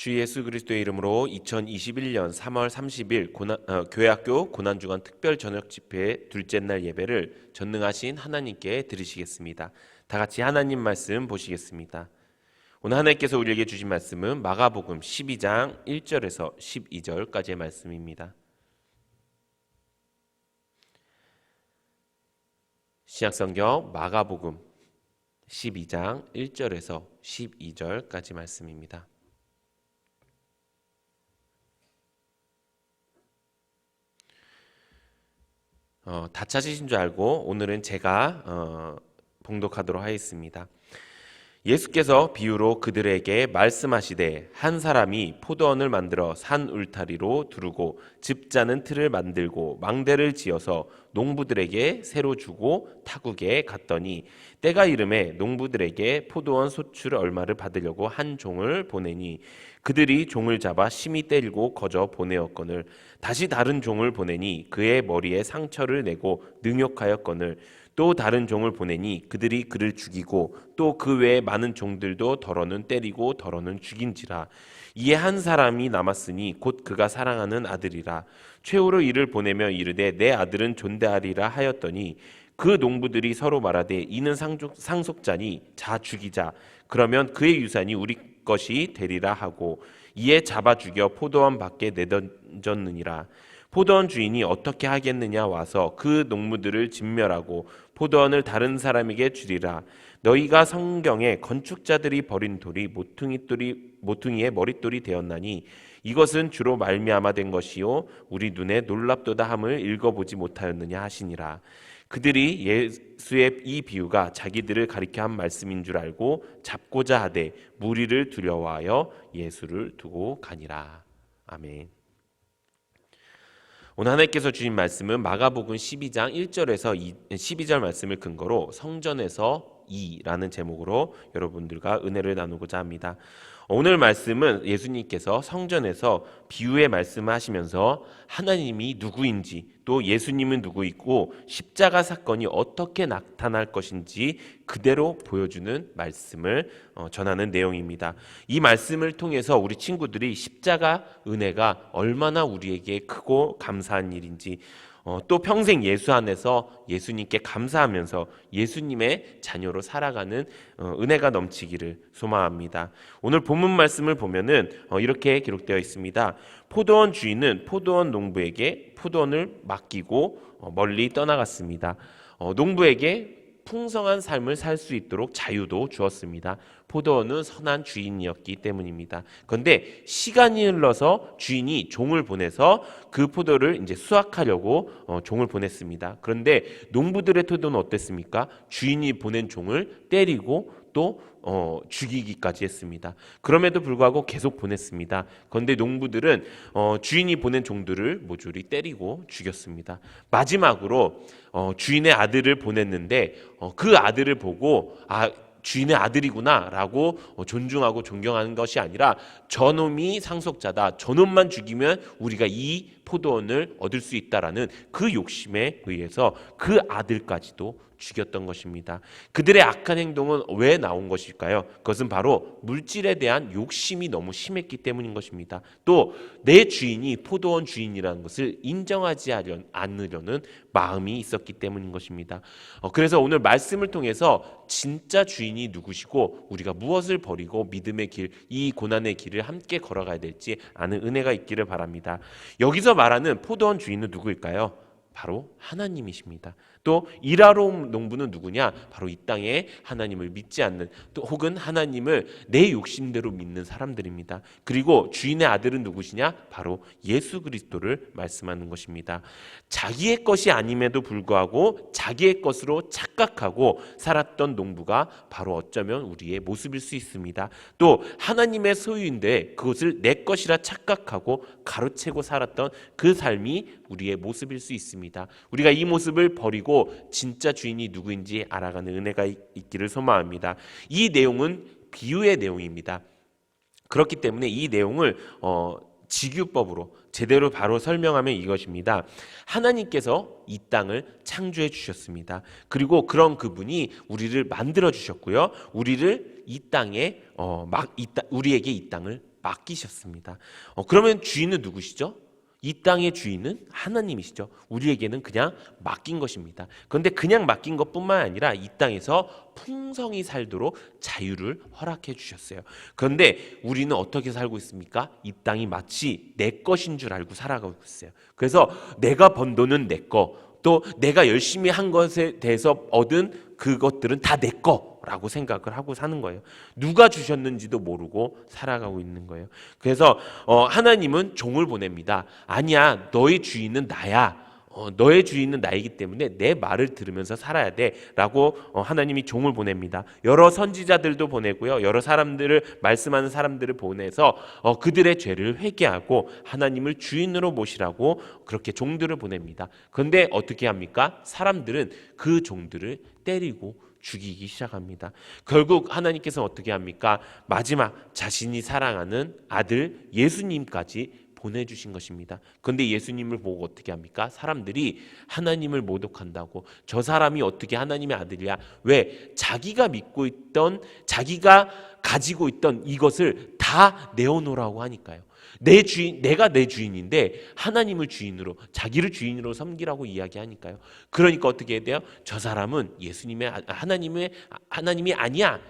주 예수 그리스도의 이름으로 2021년 3월 30일 교회학교 고난주간 특별 저녁 집회 둘째 날 예배를 전능하신 하나님께 드리시겠습니다. 다 같이 하나님 말씀 보시겠습니다. 오늘 하나님께서 우리에게 주신 말씀은 마가복음 12장 1절에서 12절까지의 말씀입니다. 신약성경 마가복음 12장 1절에서 12절까지 말씀입니다. 다 찾으신 줄 알고 오늘은 제가 봉독하도록 하겠습니다. 예수께서 비유로 그들에게 말씀하시되 한 사람이 포도원을 만들어 산 울타리로 두르고 즙 짜는 틀을 만들고 망대를 지어서 농부들에게 새로 주고 타국에 갔더니 때가 이름에 농부들에게 포도원 소출 얼마를 받으려고 한 종을 보내니 그들이 종을 잡아 심히 때리고 거저 보내었거늘 다시 다른 종을 보내니 그의 머리에 상처를 내고 능욕하였거늘 또 다른 종을 보내니 그들이 그를 죽이고 또 그 외에 많은 종들도 더러는 때리고 더러는 죽인지라. 이에 한 사람이 남았으니 곧 그가 사랑하는 아들이라. 최후로 이를 보내며 이르되 내 아들은 존대하리라 하였더니 그 농부들이 서로 말하되 이는 상속자니 자 죽이자. 그러면 그의 유산이 우리 것이 되리라 하고 이에 잡아 죽여 포도원 밖에 내던졌느니라. 포도원 주인이 어떻게 하겠느냐 와서 그 농부들을 진멸하고 포도원을 다른 사람에게 주리라. 너희가 성경에 건축자들이 버린 돌이 모퉁이의 머릿돌이 되었나니 이것은 주로 말미암아 된 것이요 우리 눈에 놀랍도다 함을 읽어보지 못하였느냐 하시니라. 그들이 예수의 이 비유가 자기들을 가리켜 한 말씀인 줄 알고 잡고자 하되 무리를 두려워하여 예수를 두고 가니라. 아멘. 오늘 하나님께서 주신 말씀은 마가복음 12장 1절에서 12절 말씀을 근거로 성전에서 2라는 제목으로 여러분들과 은혜를 나누고자 합니다. 오늘 말씀은 예수님께서 성전에서 비유의 말씀을 하시면서 하나님이 누구인지 또 예수님은 누구이고 십자가 사건이 어떻게 나타날 것인지 그대로 보여주는 말씀을 전하는 내용입니다. 이 말씀을 통해서 우리 친구들이 십자가 은혜가 얼마나 우리에게 크고 감사한 일인지 또 평생 예수 안에서 예수님께 감사하면서 예수님의 자녀로 살아가는 은혜가 넘치기를 소망합니다. 오늘 본문 말씀을 보면은 이렇게 기록되어 있습니다. 포도원 주인은 포도원 농부에게 포도원을 맡기고 멀리 떠나갔습니다. 농부에게 풍성한 삶을 살 수 있도록 자유도 주었습니다. 포도원은 선한 주인이었기 때문입니다. 그런데 시간이 흘러서 주인이 종을 보내서 그 포도를 이제 수확하려고 종을 보냈습니다. 그런데 농부들의 태도는 어땠습니까? 주인이 보낸 종을 때리고 또 죽이기까지 했습니다. 그럼에도 불구하고 계속 보냈습니다. 그런데 농부들은 주인이 보낸 종들을 모조리 때리고 죽였습니다. 마지막으로 주인의 아들을 보냈는데 그 아들을 보고 주인의 아들이구나 라고 존중하고 존경하는 것이 아니라 저놈이 상속자다, 저놈만 죽이면 우리가 이 포도원을 얻을 수 있다라는 그 욕심에 의해서 그 아들까지도 죽였던 것입니다. 그들의 악한 행동은 왜 나온 것일까요? 그것은 바로 물질에 대한 욕심이 너무 심했기 때문인 것입니다. 또 내 주인이 포도원 주인이라는 것을 인정하지 않으려는 마음이 있었기 때문인 것입니다. 그래서 오늘 말씀을 통해서 진짜 주인이 누구시고 우리가 무엇을 버리고 믿음의 길, 이 고난의 길을 함께 걸어가야 될지 아는 은혜가 있기를 바랍니다. 여기서 말하는 포도원 주인은 누구일까요? 바로 하나님이십니다. 또 일하러 온 농부는 누구냐? 바로 이 땅에 하나님을 믿지 않는 또 혹은 하나님을 내 욕심대로 믿는 사람들입니다. 그리고 주인의 아들은 누구시냐? 바로 예수 그리스도를 말씀하는 것입니다. 자기의 것이 아님에도 불구하고 자기의 것으로 착각하고 살았던 농부가 바로 어쩌면 우리의 모습일 수 있습니다. 또 하나님의 소유인데 그것을 내 것이라 착각하고 가로채고 살았던 그 삶이 우리의 모습일 수 있습니다. 우리가 이 모습을 버리고 진짜 주인이 누구인지 알아가는 은혜가 있기를 소망합니다. 이 내용은 비유의 내용입니다. 그렇기 때문에 이 내용을 직유법으로 제대로 바로 설명하면 이것입니다. 하나님께서 이 땅을 창조해 주셨습니다. 그리고 그런 그분이 우리를 만들어 주셨고요. 우리를 이 땅에 우리에게 이 땅을 맡기셨습니다. 그러면 주인은 누구시죠? 이 땅의 주인은 하나님이시죠. 우리에게는 그냥 맡긴 것입니다. 그런데 그냥 맡긴 것뿐만 아니라 이 땅에서 풍성히 살도록 자유를 허락해 주셨어요. 그런데 우리는 어떻게 살고 있습니까? 이 땅이 마치 내 것인 줄 알고 살아가고 있어요. 그래서 내가 번 돈은 내 거, 또 내가 열심히 한 것에 대해서 얻은 그것들은 다 내 거라고 생각을 하고 사는 거예요. 누가 주셨는지도 모르고 살아가고 있는 거예요. 그래서 하나님은 종을 보냅니다. 아니야, 너의 주인은 나야. 너의 주인은 나이기 때문에 내 말을 들으면서 살아야 돼 라고 하나님이 종을 보냅니다. 여러 선지자들도 보내고요, 여러 사람들을, 말씀하는 사람들을 보내서 그들의 죄를 회개하고 하나님을 주인으로 모시라고 그렇게 종들을 보냅니다. 그런데 어떻게 합니까? 사람들은 그 종들을 때리고 죽이기 시작합니다. 결국 하나님께서 어떻게 합니까? 마지막 자신이 사랑하는 아들 예수님까지 보내주신 것입니다. 그런데 예수님을 보고 어떻게 합니까? 사람들이 하나님을 모독한다고, 저 사람이 어떻게 하나님의 아들이야? 왜? 자기가 믿고 있던, 자기가 가지고 있던 이것을 다 내어놓으라고 하니까요. 내 주인, 내가 내 주인인데 하나님을 주인으로, 자기를 주인으로 섬기라고 이야기하니까요. 그러니까 어떻게 해야 돼요? 저 사람은 예수님의 하나님이 아니야.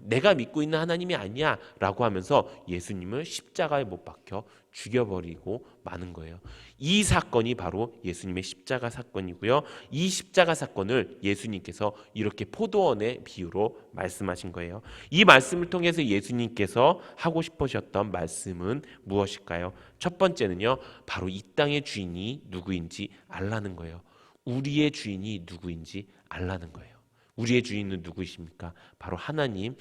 내가 믿고 있는 하나님이 아니야 라고 하면서 예수님을 십자가에 못 박혀 죽여버리고 마는 거예요. 이 사건이 바로 예수님의 십자가 사건이고요. 이 십자가 사건을 예수님께서 이렇게 포도원의 비유로 말씀하신 거예요. 이 말씀을 통해서 예수님께서 하고 싶으셨던 말씀은 무엇일까요? 첫 번째는요, 바로 이 땅의 주인이 누구인지 알라는 거예요. 우리의 주인이 누구인지 알라는 거예요. 우리의 주인은 누구이십니까? 바로 하나님,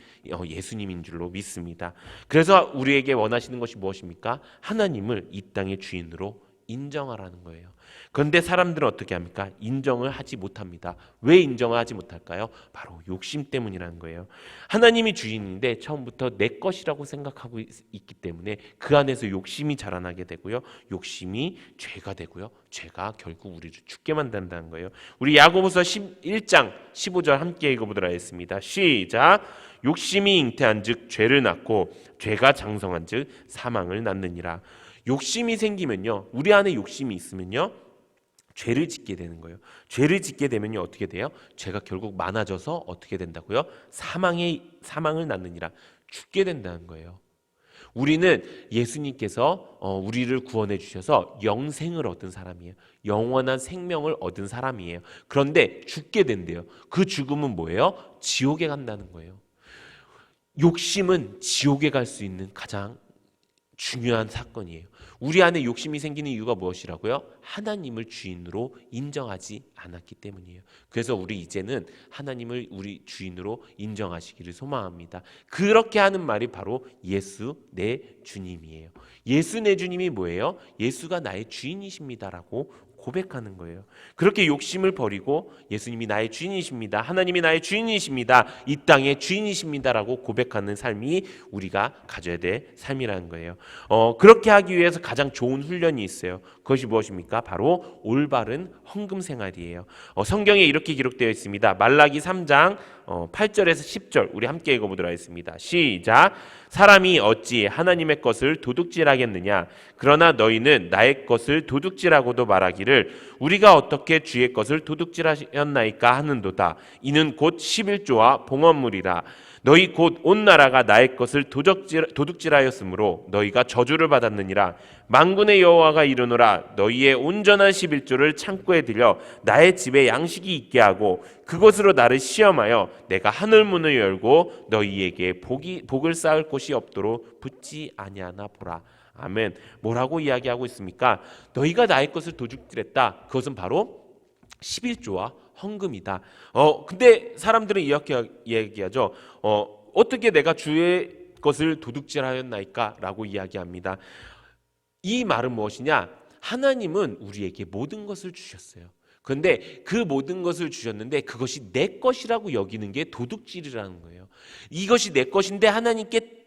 예수님인 줄로 믿습니다. 그래서 우리에게 원하시는 것이 무엇입니까? 하나님을 이 땅의 주인으로 인정하라는 거예요. 그런데 사람들은 어떻게 합니까? 인정을 하지 못합니다. 왜 인정을 하지 못할까요? 바로 욕심 때문이라는 거예요. 하나님이 주인인데 처음부터 내 것이라고 생각하고 있기 때문에 그 안에서 욕심이 자라나게 되고요, 욕심이 죄가 되고요, 죄가 결국 우리를 죽게 만든다는 거예요. 우리 야고보서 1장 15절 함께 읽어보도록 하겠습니다. 시작. 욕심이 잉태한 즉 죄를 낳고 죄가 장성한 즉 사망을 낳느니라. 욕심이 생기면요, 우리 안에 욕심이 있으면요, 죄를 짓게 되는 거예요. 죄를 짓게 되면요, 어떻게 돼요? 죄가 결국 많아져서 어떻게 된다고요? 사망을 낳느니라, 죽게 된다는 거예요. 우리는 예수님께서 우리를 구원해 주셔서 영생을 얻은 사람이에요. 영원한 생명을 얻은 사람이에요. 그런데 죽게 된대요. 그 죽음은 뭐예요? 지옥에 간다는 거예요. 욕심은 지옥에 갈 수 있는 가장 중요한 사건이에요. 우리 안에 욕심이 생기는 이유가 무엇이라고요? 하나님을 주인으로 인정하지 않았기 때문이에요. 그래서 우리 이제는 하나님을 우리 주인으로 인정하시기를 소망합니다. 그렇게 하는 말이 바로 예수 내 주님이에요. 예수 내 주님이 뭐예요? 예수가 나의 주인이십니다라고 고백하는 거예요. 그렇게 욕심을 버리고 예수님이 나의 주인이십니다, 하나님이 나의 주인이십니다, 이 땅의 주인이십니다라고 고백하는 삶이 우리가 가져야 될 삶이라는 거예요. 그렇게 하기 위해서 가장 좋은 훈련이 있어요. 그것이 무엇입니까? 바로 올바른 헌금 생활이에요. 성경에 이렇게 기록되어 있습니다. 말라기 3장 8절에서 10절 우리 함께 읽어보도록 하겠습니다. 시작. 사람이 어찌 하나님의 것을 도둑질하겠느냐? 그러나 너희는 나의 것을 도둑질하고도 말하기를 우리가 어떻게 주의 것을 도둑질하였나이까 하는도다. 이는 곧 11조와 봉헌물이라. 너희 곧 온 나라가 나의 것을 도둑질하였으므로 너희가 저주를 받았느니라. 만군의 여호와가 이르노라. 너희의 온전한 11조를 창고에 들여 나의 집에 양식이 있게 하고 그것으로 나를 시험하여 내가 하늘 문을 열고 너희에게 복을 쌓을 곳이 없도록 붙지 아니하나 보라. 아멘. 뭐라고 이야기하고 있습니까? 너희가 나의 것을 도둑질했다. 그것은 바로 11조와 헌금이다. 근데 사람들은 이렇게 얘기하죠. 어떻게 내가 주의 것을 도둑질하였나이까? 라고 이야기합니다. 이 말은 무엇이냐? 하나님은 우리에게 모든 것을 주셨어요. 그런데 그 모든 것을 주셨는데 그것이 내 것이라고 여기는 게 도둑질이라는 거예요. 이것이 내 것인데 하나님께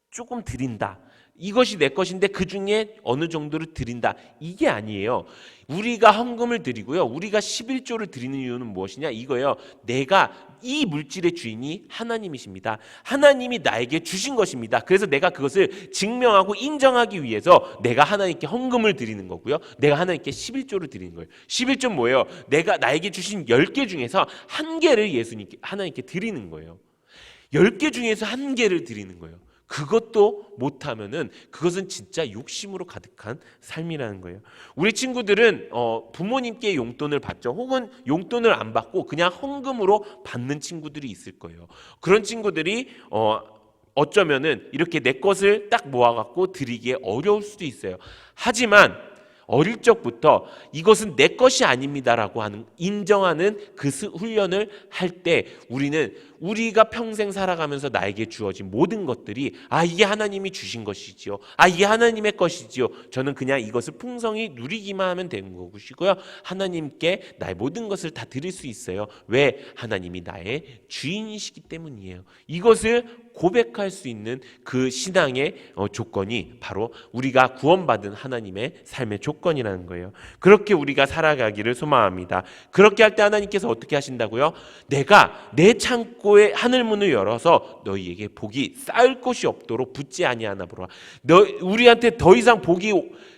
조금 드린다. 이것이 내 것인데 그 중에 어느 정도를 드린다. 이게 아니에요. 우리가 헌금을 드리고요. 우리가 11조를 드리는 이유는 무엇이냐? 이거예요. 내가 이 물질의 주인이 하나님이십니다. 하나님이 나에게 주신 것입니다. 그래서 내가 그것을 증명하고 인정하기 위해서 내가 하나님께 헌금을 드리는 거고요. 내가 하나님께 11조를 드리는 거예요. 11조는 뭐예요? 내가 나에게 주신 10개 중에서 한 개를 예수님께 하나님께 드리는 거예요. 10개 중에서 한 개를 드리는 거예요. 그것도 못하면은 그것은 진짜 욕심으로 가득한 삶이라는 거예요. 우리 친구들은 부모님께 용돈을 받죠. 혹은 용돈을 안 받고 그냥 헌금으로 받는 친구들이 있을 거예요. 그런 친구들이 어쩌면은 이렇게 내 것을 딱 모아갖고 드리기에 어려울 수도 있어요. 하지만 어릴 적부터 이것은 내 것이 아닙니다라고 하는 인정하는 그 훈련을 할 때 우리는 우리가 평생 살아가면서 나에게 주어진 모든 것들이 이게 하나님이 주신 것이지요. 이게 하나님의 것이지요. 저는 그냥 이것을 풍성히 누리기만 하면 되는 것이고요. 하나님께 나의 모든 것을 다 드릴 수 있어요. 왜? 하나님이 나의 주인이시기 때문이에요. 이것을 고백할 수 있는 그 신앙의 조건이 바로 우리가 구원받은 하나님의 삶의 조건이라는 거예요. 그렇게 우리가 살아가기를 소망합니다. 그렇게 할 때 하나님께서 어떻게 하신다고요? 내가 내 창고의 하늘문을 열어서 너희에게 복이 쌓을 곳이 없도록 붓지 아니하나 보라. 우리한테 더 이상 복이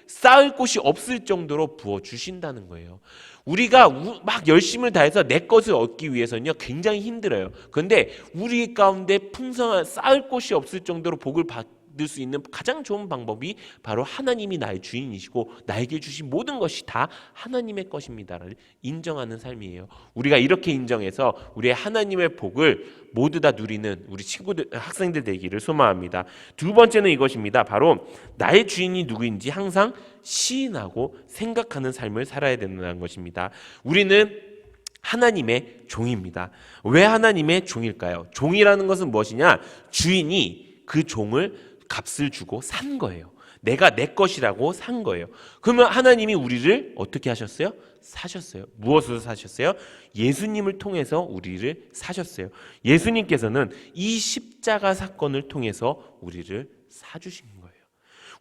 쌓을 곳이 없을 정도로 부어주신다는 거예요. 우리가 막 열심을 다해서 내 것을 얻기 위해서는요 굉장히 힘들어요. 그런데 우리 가운데 풍성한 쌓을 곳이 없을 정도로 복을 받을 수 있는 가장 좋은 방법이 바로 하나님이 나의 주인이시고 나에게 주신 모든 것이 다 하나님의 것입니다를 인정하는 삶이에요. 우리가 이렇게 인정해서 우리의 하나님의 복을 모두 다 누리는 우리 친구들, 학생들 되기를 소망합니다. 두 번째는 이것입니다. 바로 나의 주인이 누구인지 항상 시인하고 생각하는 삶을 살아야 된다는 것입니다. 우리는 하나님의 종입니다. 왜 하나님의 종일까요? 종이라는 것은 무엇이냐? 주인이 그 종을 값을 주고 산 거예요. 내가 내 것이라고 산 거예요. 그러면 하나님이 우리를 어떻게 하셨어요? 사셨어요. 무엇으로 사셨어요? 예수님을 통해서 우리를 사셨어요. 예수님께서는 이 십자가 사건을 통해서 우리를 사주신 거예요.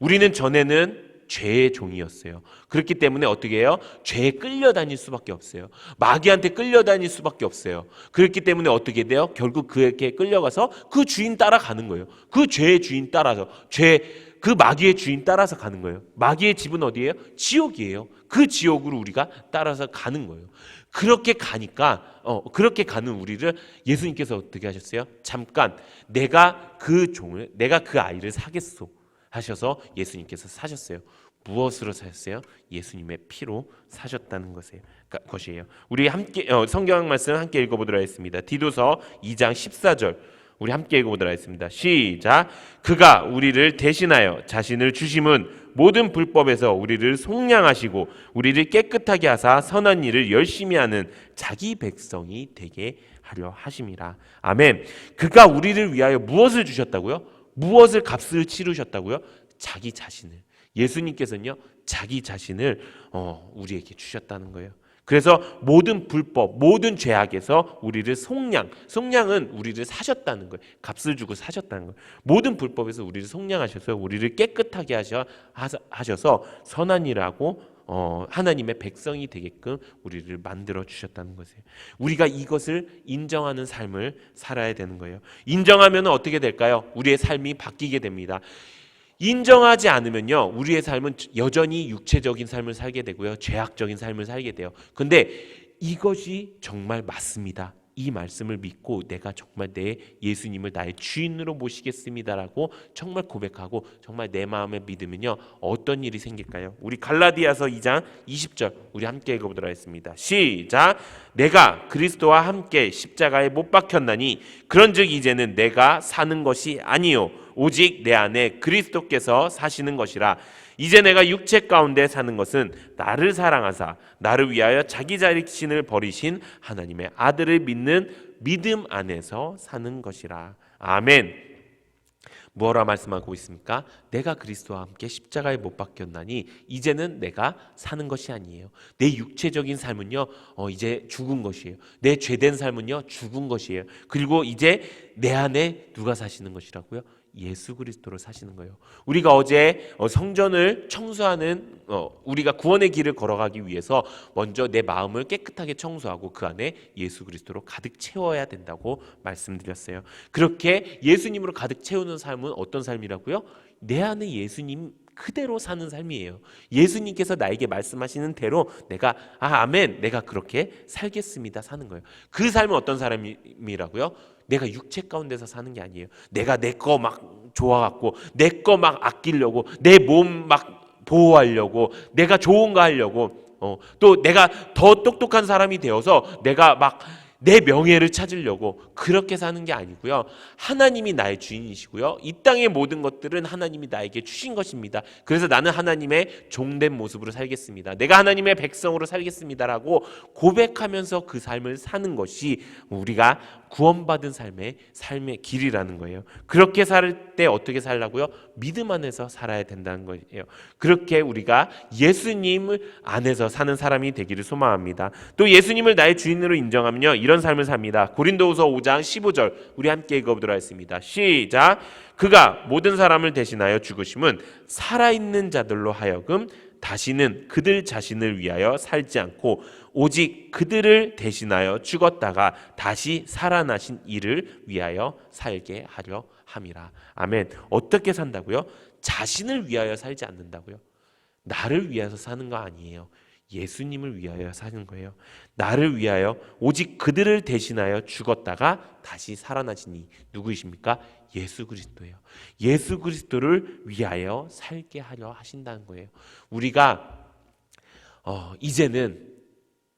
우리는 전에는 죄의 종이었어요. 그렇기 때문에 어떻게 해요? 죄에 끌려다닐 수밖에 없어요. 마귀한테 끌려다닐 수밖에 없어요. 그렇기 때문에 어떻게 돼요? 결국 그에게 끌려가서 그 주인 따라가는 거예요. 그 죄의 주인 따라서 그 마귀의 주인 따라서 가는 거예요. 마귀의 집은 어디예요? 지옥이에요. 그 지옥으로 우리가 따라서 가는 거예요. 그렇게 가니까 그렇게 가는 우리를 예수님께서 어떻게 하셨어요? 잠깐 내가 그 아이를 사겠소 하셔서 예수님께서 사셨어요. 무엇으로 사셨어요? 예수님의 피로 사셨다는 것이에요. 우리 함께 성경 말씀 함께 읽어보도록 하겠습니다. 디도서 2장 14절 우리 함께 읽어보도록 하겠습니다. 시작. 그가 우리를 대신하여 자신을 주심은 모든 불법에서 우리를 속량하시고 우리를 깨끗하게 하사 선한 일을 열심히 하는 자기 백성이 되게 하려 하심이라. 아멘. 그가 우리를 위하여 무엇을 주셨다고요? 무엇을 값을 치르셨다고요? 자기 자신을. 예수님께서는요 자기 자신을 우리에게 주셨다는 거예요. 그래서 모든 불법, 모든 죄악에서 우리를 속량은 우리를 사셨다는 거예요. 값을 주고 사셨다는 거예요. 모든 불법에서 우리를 속량하셔서 우리를 깨끗하게 하셔서 선한 일하고 하나님의 백성이 되게끔 우리를 만들어 주셨다는 것이에요. 우리가 이것을 인정하는 삶을 살아야 되는 거예요. 인정하면 어떻게 될까요? 우리의 삶이 바뀌게 됩니다. 인정하지 않으면요 우리의 삶은 여전히 육체적인 삶을 살게 되고요 죄악적인 삶을 살게 돼요. 근데 이것이 정말 맞습니다. 이 말씀을 믿고 내가 정말 내 예수님을 나의 주인으로 모시겠습니다라고 정말 고백하고 정말 내 마음에 믿으면요 어떤 일이 생길까요? 우리 갈라디아서 2장 20절 우리 함께 읽어보도록 하겠습니다. 시작. 내가 그리스도와 함께 십자가에 못 박혔나니 그런즉 이제는 내가 사는 것이 아니요 오직 내 안에 그리스도께서 사시는 것이라. 이제 내가 육체 가운데 사는 것은 나를 사랑하사 나를 위하여 자기 자신을 버리신 하나님의 아들을 믿는 믿음 안에서 사는 것이라. 아멘. 뭐라 말씀하고 있습니까? 내가 그리스도와 함께 십자가에 못 박혔나니 이제는 내가 사는 것이 아니에요. 내 육체적인 삶은요 이제 죽은 것이에요. 내 죄된 삶은요 죽은 것이에요. 그리고 이제 내 안에 누가 사시는 것이라고요? 예수 그리스도로 사시는 거예요. 우리가 어제 성전을 청소하는 우리가 구원의 길을 걸어가기 위해서 먼저 내 마음을 깨끗하게 청소하고 그 안에 예수 그리스도로 가득 채워야 된다고 말씀드렸어요. 그렇게 예수님으로 가득 채우는 삶은 어떤 삶이라고요? 내 안에 예수님 그대로 사는 삶이에요. 예수님께서 나에게 말씀하시는 대로 내가 아멘, 내가 그렇게 살겠습니다 사는 거예요. 그 삶은 어떤 사람이라고요? 내가 육체 가운데서 사는 게 아니에요. 내가 내 거 막 좋아갖고 내 거 막 아끼려고 내 몸 막 보호하려고 내가 좋은 거 하려고 또 내가 더 똑똑한 사람이 되어서 내가 막 내 명예를 찾으려고 그렇게 사는 게 아니고요. 하나님이 나의 주인이시고요. 이 땅의 모든 것들은 하나님이 나에게 주신 것입니다. 그래서 나는 하나님의 종된 모습으로 살겠습니다. 내가 하나님의 백성으로 살겠습니다라고 고백하면서 그 삶을 사는 것이 우리가 구원받은 삶의 길이라는 거예요. 그렇게 살 때 어떻게 살라고요? 믿음 안에서 살아야 된다는 거예요. 그렇게 우리가 예수님을 안에서 사는 사람이 되기를 소망합니다. 또 예수님을 나의 주인으로 인정하면요, 이런 삶을 삽니다. 고린도후서 5장 15절 우리 함께 읽어보도록 하겠습니다. 시작. 그가 모든 사람을 대신하여 죽으심은 살아있는 자들로 하여금 다시는 그들 자신을 위하여 살지 않고 오직 그들을 대신하여 죽었다가 다시 살아나신 이를 위하여 살게 하려 함이라. 아멘. 어떻게 산다고요? 자신을 위하여 살지 않는다고요? 나를 위해서 사는 거 아니에요. 예수님을 위하여 사는 거예요. 나를 위하여 오직 그들을 대신하여 죽었다가 다시 살아나신 이 누구이십니까? 예수 그리스도예요. 예수 그리스도를 위하여 살게 하려 하신다는 거예요. 우리가 이제는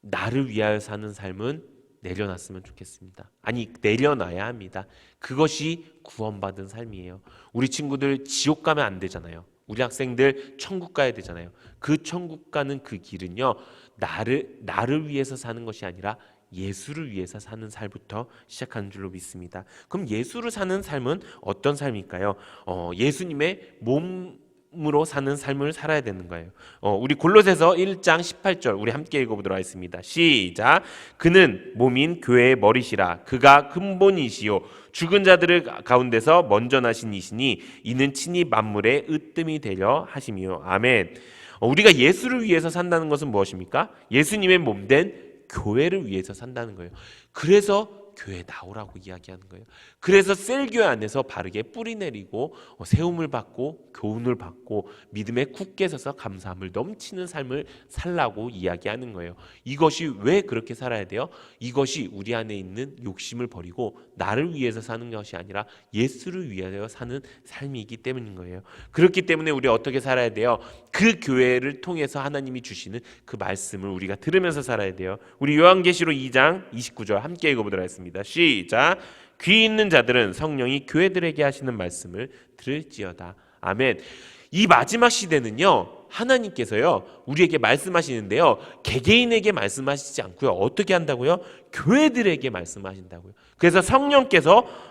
나를 위하여 사는 삶은 내려놨으면 좋겠습니다. 아니, 내려놔야 합니다. 그것이 구원받은 삶이에요. 우리 친구들 지옥 가면 안 되잖아요. 우리 학생들 천국 가야 되잖아요. 그 천국 가는 그 길은요, 나를 위해서 사는 것이 아니라 예수를 위해서 사는 삶부터 시작하는 줄로 믿습니다. 그럼 예수를 사는 삶은 어떤 삶일까요? 예수님의 몸으로 사는 삶을 살아야 되는 거예요. 우리 골로새서 1장 18절 우리 함께 읽어보도록 하겠습니다. 시작. 그는 몸인 교회의 머리시라. 그가 근본이시요 죽은 자들을 가운데서 먼저 나신 이시니 이는 친히 만물의 으뜸이 되려 하심이요. 아멘. 우리가 예수를 위해서 산다는 것은 무엇입니까? 예수님의 몸된 교회를 위해서 산다는 거예요. 그래서 교회 나오라고 이야기하는 거예요. 그래서 셀교회 안에서 바르게 뿌리 내리고 세움을 받고 교훈을 받고 믿음에 굳게 서서 감사함을 넘치는 삶을 살라고 이야기하는 거예요. 이것이 왜 그렇게 살아야 돼요? 이것이 우리 안에 있는 욕심을 버리고 나를 위해서 사는 것이 아니라 예수를 위하여 사는 삶이기 때문인 거예요. 그렇기 때문에 우리 어떻게 살아야 돼요? 그 교회를 통해서 하나님이 주시는 그 말씀을 우리가 들으면서 살아야 돼요. 우리 요한계시록 2장 29절 함께 읽어보도록 하겠습니다. 시작. 귀 있는 자들은 성령이 교회들에게 하시는 말씀을 들을지어다. 아멘. 이 마지막 시대는요, 하나님께서요 우리에게 말씀하시는데요, 개개인에게 말씀하시지 않고요, 어떻게 한다고요? 교회들에게 말씀하신다고요. 그래서 성령께서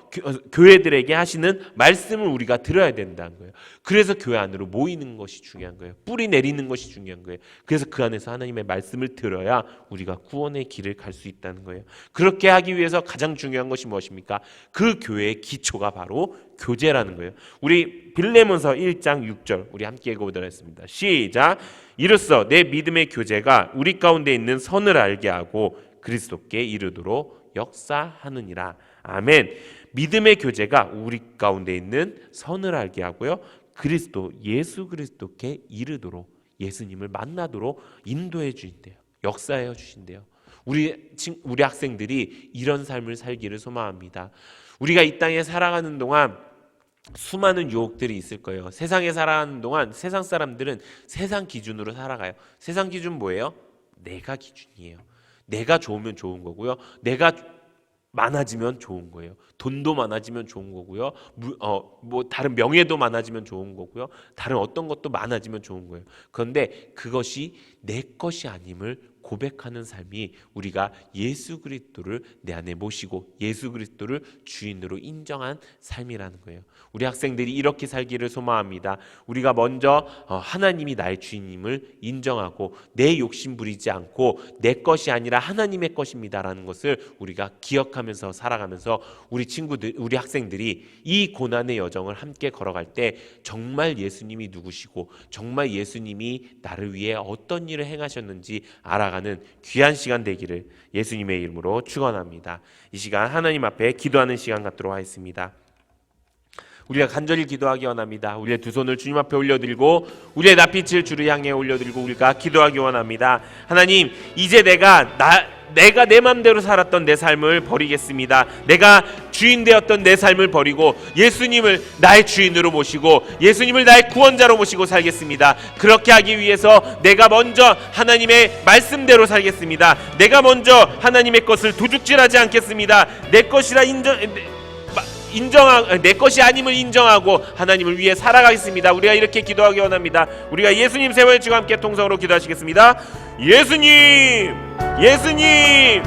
교회들에게 하시는 말씀을 우리가 들어야 된다는 거예요. 그래서 교회 안으로 모이는 것이 중요한 거예요. 뿌리 내리는 것이 중요한 거예요. 그래서 그 안에서 하나님의 말씀을 들어야 우리가 구원의 길을 갈 수 있다는 거예요. 그렇게 하기 위해서 가장 중요한 것이 무엇입니까? 그 교회의 기초가 바로 교제라는 거예요. 우리 빌레몬서 1장 6절 우리 함께 읽어보도록 하겠습니다. 시작. 이로써 내 믿음의 교제가 우리 가운데 있는 선을 알게 하고 그리스도께 이르도록 역사하느니라. 아멘. 믿음의 교제가 우리 가운데 있는 선을 알게 하고요, 예수 그리스도께 이르도록, 예수님을 만나도록 인도해 주신대요. 역사해 주신대요. 우리 학생들이 이런 삶을 살기를 소망합니다. 우리가 이 땅에 살아가는 동안 수많은 유혹들이 있을 거예요. 세상에 살아가는 동안 세상 사람들은 세상 기준으로 살아가요. 세상 기준 뭐예요? 내가 기준이에요. 내가 좋으면 좋은 거고요. 내가 많아지면 좋은 거예요. 돈도 많아지면 좋은 거고요. 다른 명예도 많아지면 좋은 거고요. 다른 어떤 것도 많아지면 좋은 거예요. 그런데 그것이 내 것이 아님을 고백하는 삶이 우리가 예수 그리스도를 내 안에 모시고 예수 그리스도를 주인으로 인정한 삶이라는 거예요. 우리 학생들이 이렇게 살기를 소망합니다. 우리가 먼저 하나님이 나의 주인임을 인정하고 내 욕심 부리지 않고 내 것이 아니라 하나님의 것입니다라는 것을 우리가 기억하면서 살아가면서 우리 친구들, 우리 학생들이 이 고난의 여정을 함께 걸어갈 때 정말 예수님이 누구시고 정말 예수님이 나를 위해 어떤 일을 행하셨는지 알아가는 귀한 시간 되기를 예수님의 이름으로 축원합니다. 이 시간 하나님 앞에 기도하는 시간 갖도록 하겠습니다. 우리가 간절히 기도하기 원합니다. 우리의 두 손을 주님 앞에 올려드리고 우리의 낯빛을 주를 향해 올려드리고 우리가 기도하기 원합니다. 하나님, 이제 내가 내 맘대로 살았던 내 삶을 버리겠습니다. 내가 주인 되었던 내 삶을 버리고 예수님을 나의 주인으로 모시고 예수님을 나의 구원자로 모시고 살겠습니다. 그렇게 하기 위해서 내가 먼저 하나님의 말씀대로 살겠습니다. 내가 먼저 하나님의 것을 도둑질하지 않겠습니다. 내 것이라 내 것이 아님을 인정하고 하나님을 위해 살아가겠습니다. 우리가 이렇게 기도하기 원합니다. 우리가 예수님 세 번 외치고 함께 통성으로 기도하시겠습니다. 예수님, 예수님,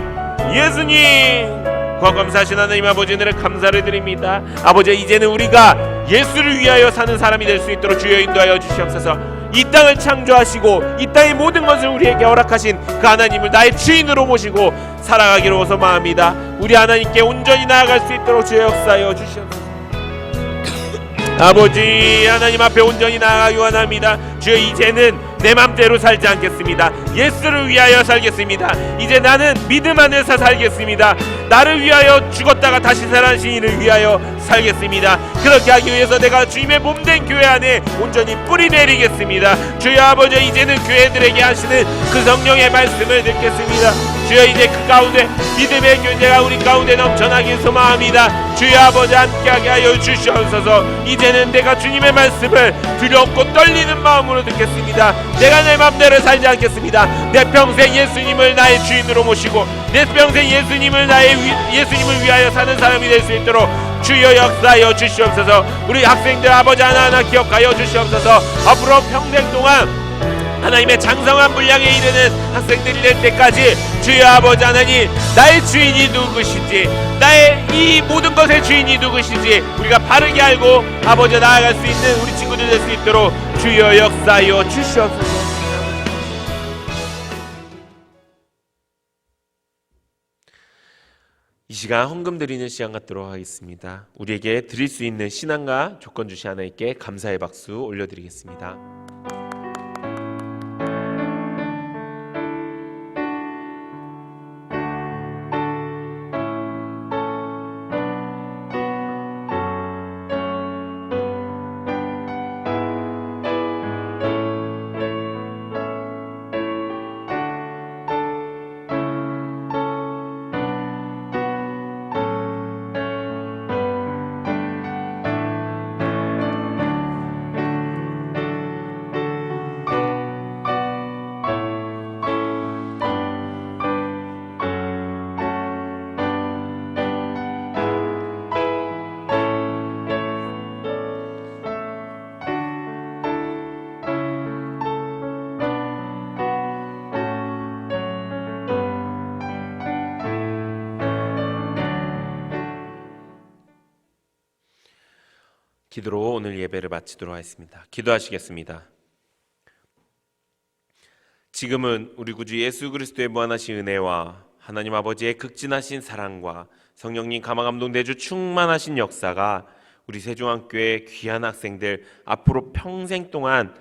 예수님. 감사하신 하나님 아버지, 은혜를 감사를 드립니다. 아버지, 이제는 우리가 예수를 위하여 사는 사람이 될 수 있도록 주여 인도하여 주시옵소서. 이 땅을 창조하시고 이 땅의 모든 것을 우리에게 허락하신 그 하나님을 나의 주인으로 모시고 살아가기로 소망합니다. 우리 하나님께 온전히 나아갈 수 있도록 주여 역사하여 주시옵소서. 아버지, 하나님 앞에 온전히 나아가기 원합니다. 주여, 이제는 내 맘대로 살지 않겠습니다. 예수를 위하여 살겠습니다. 이제 나는 믿음 안에서 살겠습니다. 나를 위하여 죽었다가 다시 살아나신 이를 위하여 살겠습니다. 그렇게 하기 위해서 내가 주님의 몸된 교회 안에 온전히 뿌리 내리겠습니다. 주여 아버지, 이제는 교회들에게 하시는 그 성령의 말씀을 듣겠습니다. 주여, 이제 그 가운데 믿음의 교제가 우리 가운데 넘쳐나길 소망합니다. 주여 아버지, 함께하게 하여 주시옵소서. 이제는 내가 주님의 말씀을 두렵고 떨리는 마음으로 듣겠습니다. 내가 내 맘대로 살지 않겠습니다. 내 평생 예수님을 나의 주인으로 모시고 내 평생 예수님을 위하여 사는 사람이 될 수 있도록 주여 역사하여 주시옵소서. 우리 학생들 아버지 하나하나 기억하여 주시옵소서. 앞으로 평생 동안 하나님의 장성한 분량에 이르는 학생들이 될 때까지 주여 아버지 하나님, 나의 주인이 누구신지, 나의 이 모든 것의 주인이 누구신지 우리가 바르게 알고 아버지 나아갈 수 있는 우리 친구들 될 수 있도록 주여 역사하여 주시옵소서. 이 시간 헌금 드리는 시간 갖도록 하겠습니다. 우리에게 드릴 수 있는 신앙과 조건 주신 하나님께 감사의 박수 올려드리겠습니다. 기도로 오늘 예배를 마치도록 하겠습니다. 기도하시겠습니다. 지금은 우리 구주 예수 그리스도의 무한하신 은혜와 하나님 아버지의 극진하신 사랑과 성령님 감화감동 내주 충만하신 역사가 우리 세종학교의 귀한 학생들 앞으로 평생 동안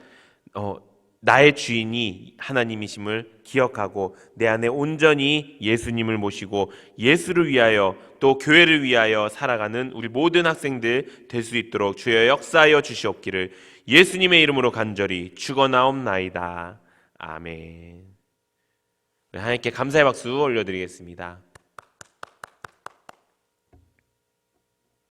나의 주인이 하나님이심을 기억하고 내 안에 온전히 예수님을 모시고 예수를 위하여 또 교회를 위하여 살아가는 우리 모든 학생들 될 수 있도록 주여 역사하여 주시옵기를 예수님의 이름으로 간절히 축원하옵나이다. 아멘. 하나님께 감사의 박수 올려드리겠습니다.